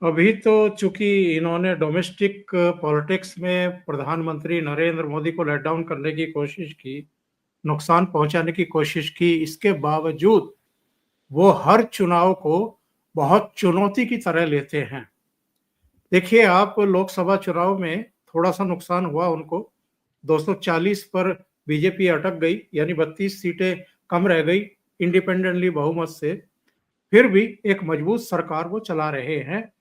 अभी तो चूंकि इन्होंने डोमेस्टिक पॉलिटिक्स में प्रधानमंत्री नरेंद्र मोदी को लेट डाउन करने की कोशिश की, नुकसान पहुंचाने की कोशिश की, इसके बावजूद वो हर चुनाव को बहुत चुनौती की तरह लेते हैं। देखिए, आप लोकसभा चुनाव में थोड़ा सा नुकसान हुआ उनको, 240 पर बीजेपी अटक गई, यानी 32 सीटें कम रह गई इंडिपेंडेंटली बहुमत से। फिर भी एक मजबूत सरकार वो चला रहे हैं,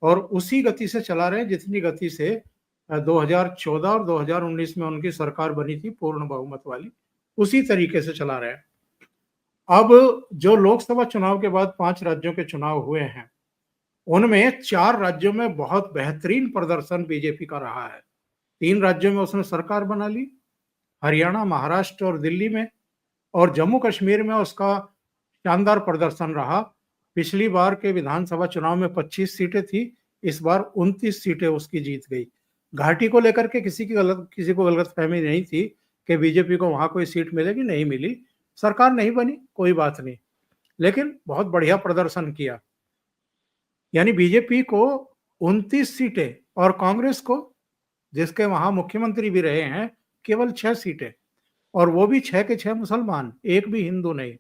और उसी गति से चला रहे हैं जितनी गति से 2014 और 2019 में उनकी सरकार बनी थी पूर्ण बहुमत वाली, उसी तरीके से चला रहे हैं। अब जो लोकसभा चुनाव के बाद 5 राज्यों के चुनाव हुए हैं, उनमें 4 राज्यों में बहुत बेहतरीन प्रदर्शन बीजेपी का रहा है। 3 राज्यों में उसने सरकार बना ली, हरियाणा, महाराष्ट्र और दिल्ली में, और जम्मू कश्मीर में उसका शानदार प्रदर्शन रहा। पिछली बार के विधानसभा चुनाव में 25 सीटें थी, इस बार 29 सीटें उसकी जीत गई। घाटी को लेकर के किसी को गलतफहमी नहीं थी कि बीजेपी को वहां कोई सीट मिलेगी, नहीं मिली। सरकार नहीं बनी, कोई बात नहीं, लेकिन बहुत बढ़िया प्रदर्शन किया। यानी बीजेपी को 29 सीटें और कांग्रेस को, जिसके वहां मुख्यमंत्री भी रहे हैं, केवल 6 सीटें, और वो भी 6 के 6 मुसलमान, एक भी हिंदू नहीं।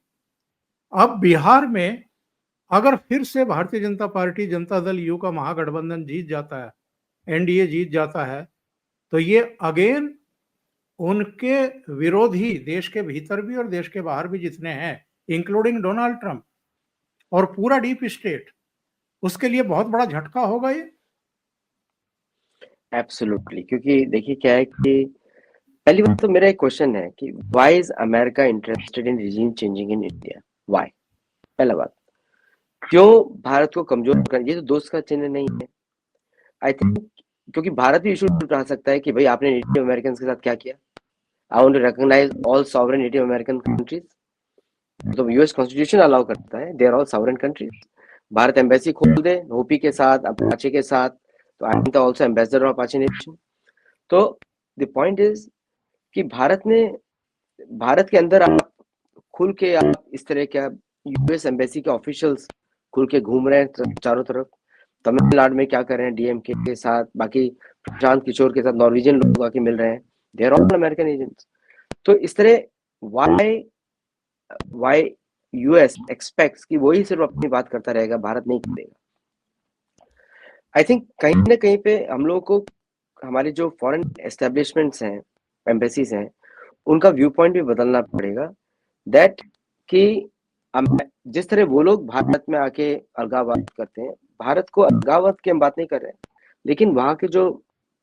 अब बिहार में अगर फिर से भारतीय जनता पार्टी जनता दल यू का महागठबंधन जीत जाता है, एनडीए जीत जाता है, तो ये अगेन उनके विरोधी देश के भीतर भी और देश के बाहर भी जितने हैं, इंक्लूडिंग डोनाल्ड ट्रंप और पूरा डीप स्टेट, उसके लिए बहुत बड़ा झटका होगा ये। एब्सोल्युटली, क्योंकि देखिए क्या है कि पहली बात तो मेरा एक क्वेश्चन है कि why is America interested in regime changing in India? Why? पहला बात, क्यों भारत को कमजोर कर? ये तो दोस्त का चिन्ह नहीं है, आई थिंक। क्योंकि भारत भी इशू उठा सकता है कि भाई आपने नेटिव अमेरिकन के साथ क्या किया। I want to recognise all sovereign native American countries, तो यूएस कॉन्स्टिट्यूशन अलाउ करता है, they are all sovereign countries. Bharat embassy खोल दे होपी के साथ, अपाचे के साथ, तो I am also ambassador of Apache nation. तो द पॉइंट इज कि भारत के अंदर आप खुल के, आप इस तरह के यूएस एम्बेसी के ऑफिशियल्स खुल के घूम रहे हैं चारों तरफ। तमिलनाडु में क्या कर रहे हैं डीएमके के साथ, बाकी प्रशांत किशोर के साथ नॉर्वेजियन लोग आके मिल रहे हैं, they are all American agents. तो इस तरह व्हाई यूएस एक्सपेक्ट्स कि वही सिर्फ अपनी बात करता रहेगा, भारत नहीं करेगा। आई थिंक कहीं ना कहीं पे हम लोगों को हमारे जो फॉरेन एस्टेब्लिशमेंट्स हैं, एम्बेसीज हैं, उनका व्यू पॉइंट भी बदलना पड़ेगा। दैट कि जिस तरह वो लोग भारत में आके अलगाववाद करते हैं, भारत को अलगाववाद की हम बात नहीं कर रहे हैं, लेकिन वहां के जो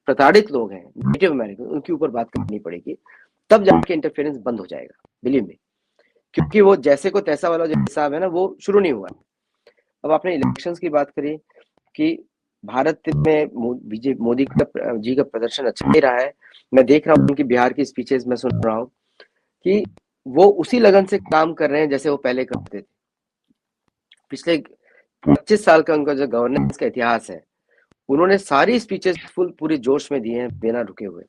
प्रताड़ित लोग हैं नेटिव अमेरिकन, उनके ऊपर बात करनी पड़ेगी, तब जाके इंटरफेरेंस बंद हो जाएगा, बिलीव मी। क्योंकि वो जैसे को तैसा वाला जो हिसाब है ना, वो शुरू नहीं हुआ। अब आपने इलेक्शंस की बात करी कि भारत में मोदी जी का प्रदर्शन अच्छा ही रहा है। मैं देख रहा हूँ उनकी बिहार की स्पीचेस में सुन रहा हूँ कि वो उसी लगन से काम कर रहे हैं जैसे वो पहले करते थे। पिछले 25 साल का उनका जो गवर्नेंस का इतिहास है, उन्होंने सारी स्पीचेस पूरे जोश में दिए हैं, बिना रुके हुए।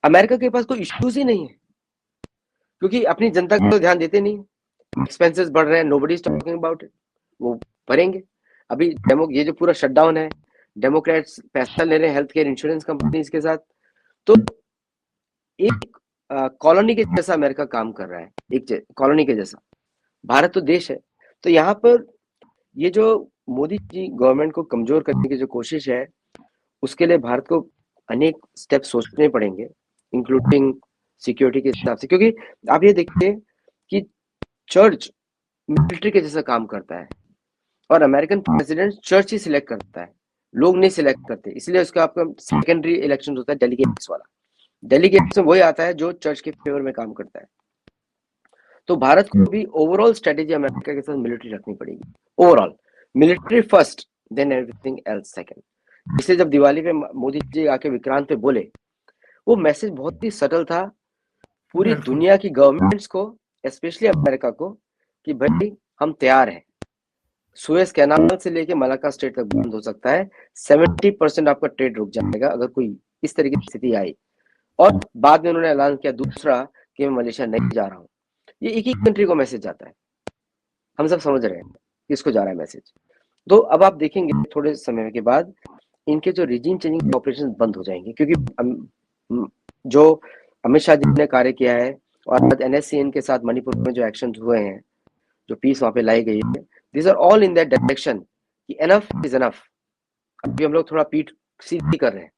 अमेरिका के पास कोई इश्यूज ही नहीं है, क्योंकि अपनी जनता को तो ध्यान देते नहीं। एक्सपेंसेस बढ़ रहे हैं, nobody is talking about it, वो भरेंगे। अभी ये जो पूरा शटडाउन है, डेमोक्रेट्स पैसा ले रहे हैं हेल्थ केयर इंश्योरेंस कंपनीज के साथ। तो एक कॉलोनी के जैसा अमेरिका काम कर रहा है, एक कॉलोनी के जैसा। भारत तो देश है। तो यहाँ पर ये जो मोदी जी गवर्नमेंट को कमजोर करने की जो कोशिश है, उसके लिए भारत को अनेक स्टेप सोचने पड़ेंगे, इंक्लूडिंग सिक्योरिटी के हिसाब से। क्योंकि आप ये देखिए कि चर्च मिलिट्री के जैसा काम करता है, और अमेरिकन प्रेसिडेंट चर्च ही सिलेक्ट करता है, लोग नहीं सिलेक्ट करते। इसलिए उसका आपका सेकेंडरी इलेक्शन होता है, डेलीगेट्स वाला। डेलीगेट्स में वही आता है जो चर्च के फेवर में काम करता है। तो भारत को भी ओवरऑल स्ट्रेटेजी अमेरिका के साथ मिलिट्री रखनी पड़ेगी। Overall military first, then everything else second. इसलिए जब दिवाली पे मोदी जी आके विक्रांत पे बोले, वो मैसेज बहुत ही सटल था पूरी दुनिया की गवर्नमेंट्स को, स्पेशली अमेरिका को, कि भाई हम तैयार हैं। सुएज कैनाल से लेके मलाक्का स्ट्रेट तक बंद हो सकता है, 70% आपका ट्रेड रुक जाएगा अगर कोई इस तरह की स्थिति आई। और बाद में उन्होंने ऐलान किया दूसरा कि मैं मलेशिया नहीं जा रहा हूँ। ये एक ही कंट्री को मैसेज जाता है, हम सब समझ रहे हैं किसको जा रहा है मैसेज। तो अब आप देखेंगे थोड़े समय के बाद इनके जो रिजीम चेंजिंग ऑपरेशन बंद हो जाएंगे, क्योंकि जो अमित शाह जी ने कार्य किया है और आज NSCN के साथ मणिपुर में जो एक्शन हुए हैं, जो पीस वहां पे लाई गई है, this are all in that direction कि एनफ इज एनफ। अभी हम लोग थोड़ा पीठ सीधी कर रहे हैं।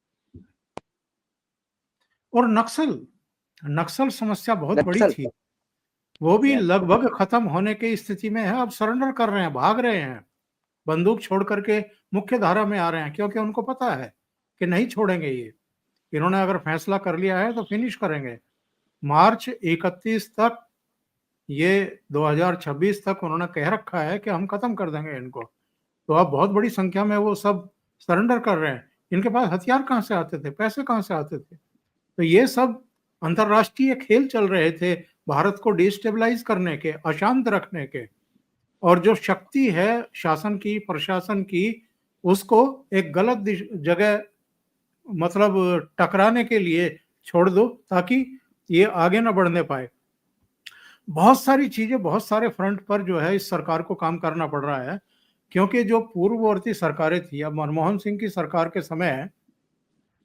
और नक्सल समस्या बहुत बड़ी नक्सल, थी, वो भी yes, लगभग खत्म होने की स्थिति में है। अब सरेंडर कर रहे हैं, भाग रहे हैं, बंदूक छोड़ करके मुख्य धारा में आ रहे हैं, क्योंकि उनको पता है कि नहीं छोड़ेंगे ये। इन्होंने अगर फैसला कर लिया है तो फिनिश करेंगे। मार्च 31 तक, ये 2026 तक उन्होंने कह रखा है कि हम खत्म कर देंगे इनको। तो अब बहुत बड़ी संख्या में वो सब सरेंडर कर रहे हैं। इनके पास हथियार कहाँ से आते थे, पैसे कहाँ से आते थे? तो ये सब अंतर्राष्ट्रीय खेल चल रहे थे भारत को डिस्टेबलाइज करने के, अशांत रखने के। और जो शक्ति है शासन की, प्रशासन की, उसको एक गलत जगह मतलब टकराने के लिए छोड़ दो, ताकि ये आगे ना बढ़ने पाए। बहुत सारी चीजें, बहुत सारे फ्रंट पर जो है इस सरकार को काम करना पड़ रहा है, क्योंकि जो पूर्ववर्ती सरकारें थी, अब मनमोहन सिंह की सरकार के समय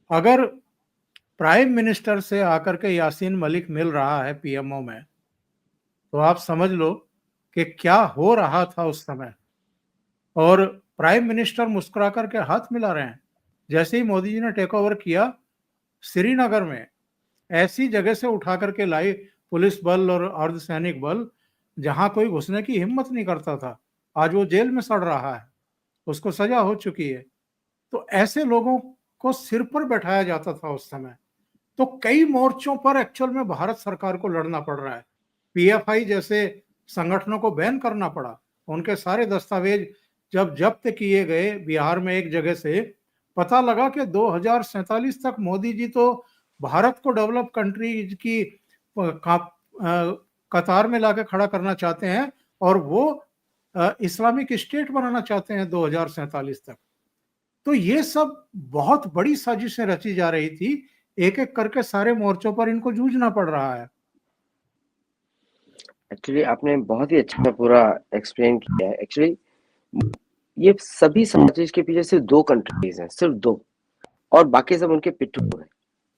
अगर प्राइम मिनिस्टर से आकर के यासीन मलिक मिल रहा है पीएमओ में, तो आप समझ लो कि क्या हो रहा था उस समय। और प्राइम मिनिस्टर मुस्कुरा करके हाथ मिला रहे हैं। जैसे ही मोदी जी ने टेक ओवर किया, श्रीनगर में ऐसी जगह से उठा करके लाई पुलिस बल और अर्धसैनिक बल, जहां कोई घुसने की हिम्मत नहीं करता था। आज वो जेल में सड़ रहा है, उसको सजा हो चुकी है। तो ऐसे लोगों को सिर पर बैठाया जाता था उस समय। तो कई मोर्चों पर एक्चुअल में भारत सरकार को लड़ना पड़ रहा है। पीएफआई जैसे संगठनों को बैन करना पड़ा, उनके सारे दस्तावेज जब जब्त किए गए बिहार में एक जगह से, पता लगा कि 2047 तक मोदी जी तो भारत को डेवलप कंट्रीज की कतार में लाके खड़ा करना चाहते हैं, और वो इस्लामिक स्टेट बनाना चाहते हैं 2047 तक। तो ये सब बहुत बड़ी साजिशें रची जा रही थी। एक एक करके सारे मोर्चों पर इनको जूझना पड़ रहा है। एक्चुअली आपने बहुत ही अच्छा पूरा एक्सप्लेन किया है। एक्चुअली ये सभी साजिश के पीछे सिर्फ 2 कंट्रीज हैं, सिर्फ 2, और बाकी सब उनके पिट्ठू हैं।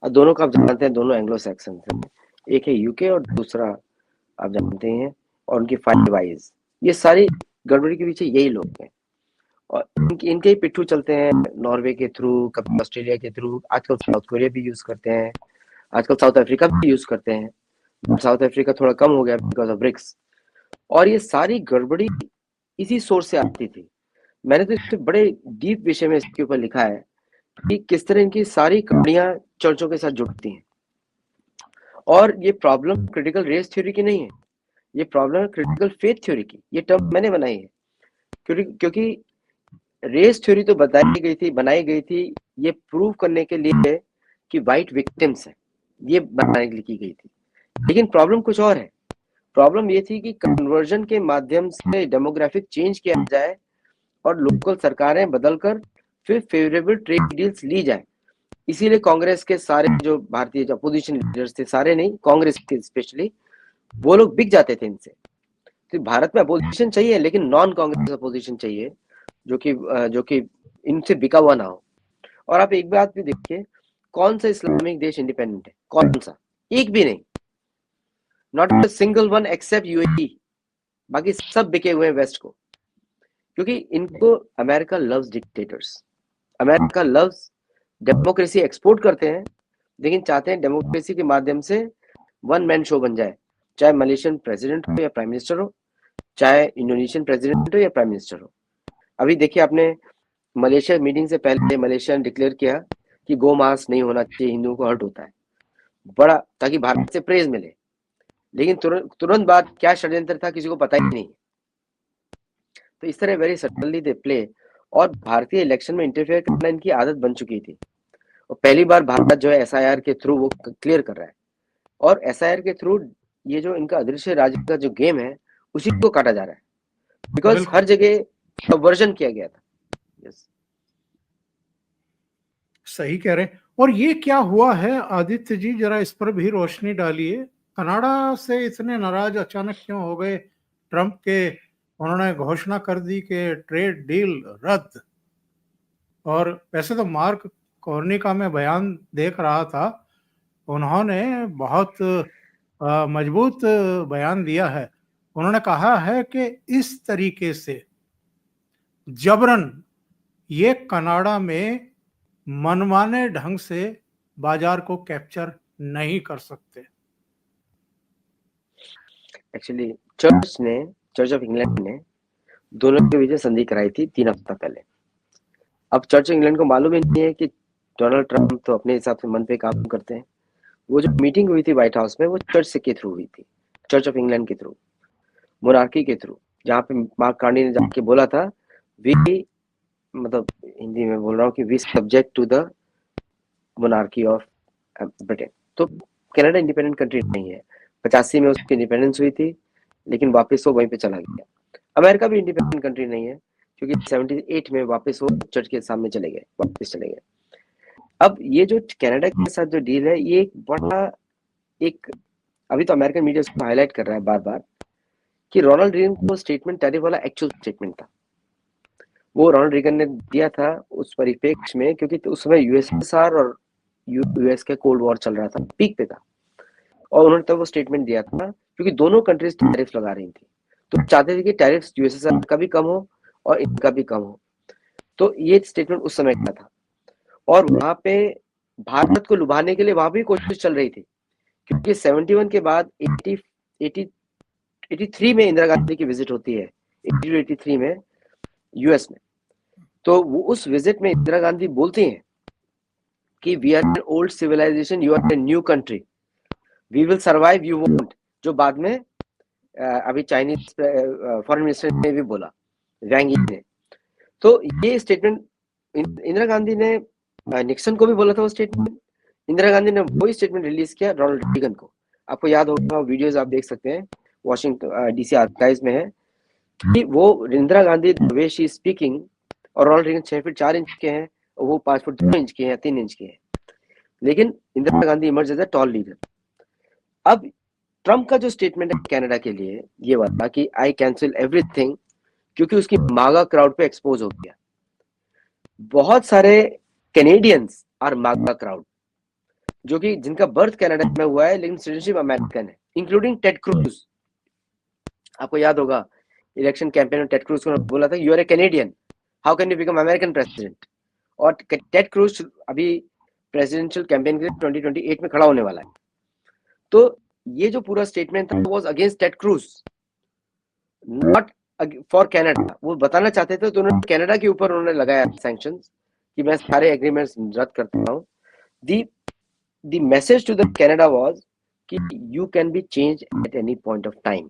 और दोनों को आप जानते हैं, दोनों एंग्लो सैक्सन हैं। एक है यूके और दूसरा आप जानते हैं, और उनकी 5 आइज। ये सारी गड़बड़ी के पीछे यही लोग हैं, और इनके ही पिट्ठू चलते हैं नॉर्वे के थ्रू, कभी ऑस्ट्रेलिया के थ्रू, आजकल साउथ कोरिया भी यूज करते हैं, आजकल साउथ अफ्रीका भी यूज करते हैं। साउथ अफ्रीका थोड़ा कम हो गया बिकॉज ऑफ ब्रिक्स। और ये सारी गड़बड़ी इसी सोर्स से आती थी। मैंने तो इससे बड़े डीप विषय में इसके ऊपर लिखा है कि किस तरह इनकी सारी कहानियां चर्चों के साथ जुड़ती हैं। और ये प्रॉब्लम क्रिटिकल रेस थ्योरी की नहीं है, ये प्रॉब्लम है क्रिटिकल फेथ थ्योरी की। ये टर्म मैंने बनाई है, क्योंकि रेस थ्योरी तो बनाई गई थी ये प्रूव करने के लिए कि वाइट विक्टिम्स हैं, ये बनाने के लिए की गई थी। लेकिन प्रॉब्लम कुछ और है। प्रॉब्लम ये थी कि कन्वर्जन के माध्यम से डेमोग्राफिक चेंज किया जाए और लोकल सरकारें बदलकर फिर फेवरेबल ट्रेड डील्स ली जाए। इसीलिए कांग्रेस के सारे जो भारतीय अपोजिशन लीडर्स थे, सारे नहीं, कांग्रेस के स्पेशली, वो लोग बिक जाते थे इनसे। तो भारत में अपोजिशन चाहिए, लेकिन नॉन कांग्रेस अपोजिशन चाहिए, जो कि इनसे बिका हुआ ना हो। और आप एक बात भी देखिए, कौन सा इस्लामिक देश इंडिपेंडेंट है? कौन सा? एक भी नहीं, not a single one except UAE. बाकी सब बिके हुए हैं वेस्ट को, क्योंकि इनको America loves dictators, America loves democracy export करते हैं, लेकिन चाहते हैं डेमोक्रेसी के माध्यम से वन मैन शो बन जाए, चाहे मलेशियन प्रेसिडेंट हो या प्राइम मिनिस्टर हो, चाहे इंडोनेशियन प्रेसिडेंट हो या प्राइम मिनिस्टर हो। अभी देखिए, आपने मलेशिया मीटिंग से पहले मलेशिया ने डिक्लेयर किया कि गो मांस नहीं होना चाहिए, हिंदुओं को हर्ट होता है, बड़ा, ताकि भारत से प्रेज मिले। लेकिन तुरंत बाद क्या षड्यंत्र था किसी को पता ही नहीं। तो इस तरह वेरी सटनली दे प्ले, और भारतीय इलेक्शन में इंटरफेयर करना इनकी आदत बन चुकी थी। और पहली बार भारत जो है एसआईआर के थ्रू वो क्लियर कर रहा है, और एसआईआर के थ्रू ये जो इनका अदृश्य राज्य का जो गेम है उसी को काटा जा रहा है, बिकॉज हर जगह सबवर्जन किया गया था। yes. सही कह रहे हैं। और ये क्या हुआ है आदित्य जी, जरा इस पर भी रोशनी डालिए। कनाडा से इतने नाराज अचानक क्यों हो गए ट्रंप के उन्होंने घोषणा कर दी कि ट्रेड डील रद्द। और वैसे तो मार्क कार्नी का मैं बयान देख रहा था, उन्होंने बहुत मजबूत बयान दिया है। उन्होंने कहा है कि इस तरीके से जबरन ये कनाडा में मनमाने ढंग से बाजार को कैप्चर नहीं कर सकते। एक्चुअली चर्च ऑफ इंग्लैंड ने दोनों के बीच संधि कराई थी 3 हफ्ता पहले। अब चर्च ऑफ इंग्लैंड को मालूम ही नहीं है कि डोनाल्ड ट्रंप तो अपने हिसाब से मन पे काम करते हैं। वो जो मीटिंग हुई थी व्हाइट हाउस में, वो चर्च के थ्रू हुई थी, चर्च ऑफ इंग्लैंड के थ्रू, मोनार्की के थ्रू, जहाँ पे मार्क कार्नी ने जाके बोला था, वी, मतलब हिंदी में बोल रहा हूँ कि we subject to the monarchy of Britain. तो कनाडा इंडिपेंडेंट कंट्री नहीं है। 85 में उसकी इंडिपेंडेंस हुई थी, लेकिन वापस वो वहीं पे चला गया। अमेरिका भी इंडिपेंडेंट कंट्री नहीं है, क्योंकि 78 में वापस वो चर्च के सामने चले गए, वापस चले गए। अब ये जो कनाडा के साथ जो डील है, ये एक बड़ा अभी तो अमेरिकन मीडिया उसको हाईलाइट कर रहा है बार बार कि रोनाल्ड रीगन को स्टेटमेंट टैरिफ वाला एक्चुअल स्टेटमेंट था। वो रोनाल्ड रीगन ने दिया था उस परिप्रेक्ष्य में, क्योंकि तो उस समय यूएसएसआर और यूएस का कोल्ड वॉर चल रहा था, पीक पे था, और उन्होंने तब वो स्टेटमेंट दिया था क्योंकि दोनों कंट्रीज टैरिफ लगा रही थी, तो चाहते थे कि टैरिफ यूएसएसआर का भी कम हो और इनका भी कम हो। तो ये स्टेटमेंट उस समय का था, और वहां पे भारत को लुभाने के लिए वहां भी कोशिश चल रही थी, क्योंकि 71 के बाद 83 में इंदिरा गांधी की विजिट होती है, 83 में यूएस में। तो वो उस विजिट में इंदिरा गांधी बोलती हैं कि we are an old civilisation, you are a new country, we will survive, you won't, जो बाद में अभी चाइनीज फॉरेन मिनिस्टर ने भी बोला, वैंग यी ने। तो ये स्टेटमेंट इंदिरा गांधी ने निक्सन को भी बोला था वो स्टेटमेंट। इंदिरा गांधी ने वही स्टेटमेंट रिलीज किया रोनाल्ड रीगन को। आपको याद होगा, वीडियोस आप देख सकते हैं, वॉशिंगटन डीसी आर्काइव्स में है कि वो Indira Gandhi the way she is speaking, और रोनाल्ड रीगन 6 फीट 4 इंच के हैं और वो 5 फीट 2 इंच के हैं, 3 इंच के हैं, लेकिन Indira Gandhi emerge as a tall leader. अब ट्रंप का जो स्टेटमेंट है कनाडा के लिए ये वाला कि आई कैंसिल एवरीथिंग, क्योंकि उसकी मागा क्राउड पे एक्सपोज हो गया। बहुत सारे कैनेडियंस और मागा क्राउड जो कि जिनका बर्थ कनाडा में हुआ है लेकिन सिटीजनशिप अमेरिकन है, इंक्लूडिंग टेड क्रूज। आपको याद होगा इलेक्शन कैंपेन में टेड क्रूज को बोला था, you are a Canadian, how can you become American president. और टेड क्रूज अभी प्रेसिडेंशियल कैंपेन के लिए 2028 में खड़ा होने वाला है। तो ये जो पूरा स्टेटमेंट था was against Ted Cruz, not for Canada. वो बताना चाहते थे, तो उन्होंने कनाडा के ऊपर उन्होंने लगाया सैंक्शंस कि मैं सारे एग्रीमेंट्स रद्द करता हूँ। The message to the Canada was कि you can be changed at any point of time,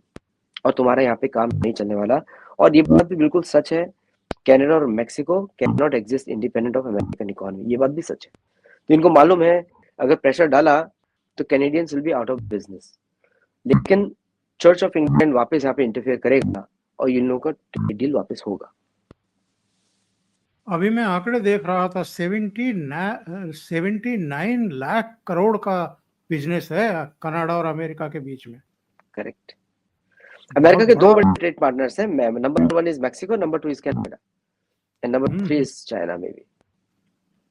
और तुम्हारा यहाँ पे काम नहीं चलने वाला। और ये बात भी बिल्कुल सच है, कनाडा और Mexico can not exist independent of American economy, ये बात भी सच है। तो इनको मालूम है अगर प्रेशर डाला तो Canadians will be out of business, लेकिन चर्च ऑफ इंग्लैंड वापस यहाँ पे इंटरफेयर करेगा और इन लोगों का डील वापस होगा। अभी मैं आंकड़े देख रहा था, 79 लाख करोड़ का बिजनेस है कनाडा और अमेरिका के बीच में। करेक्ट। अमेरिका के दो बड़े ट्रेड पार्टनर्स हैं, number 1 is Mexico, number 2 is Canada, and number 3 is China में भी।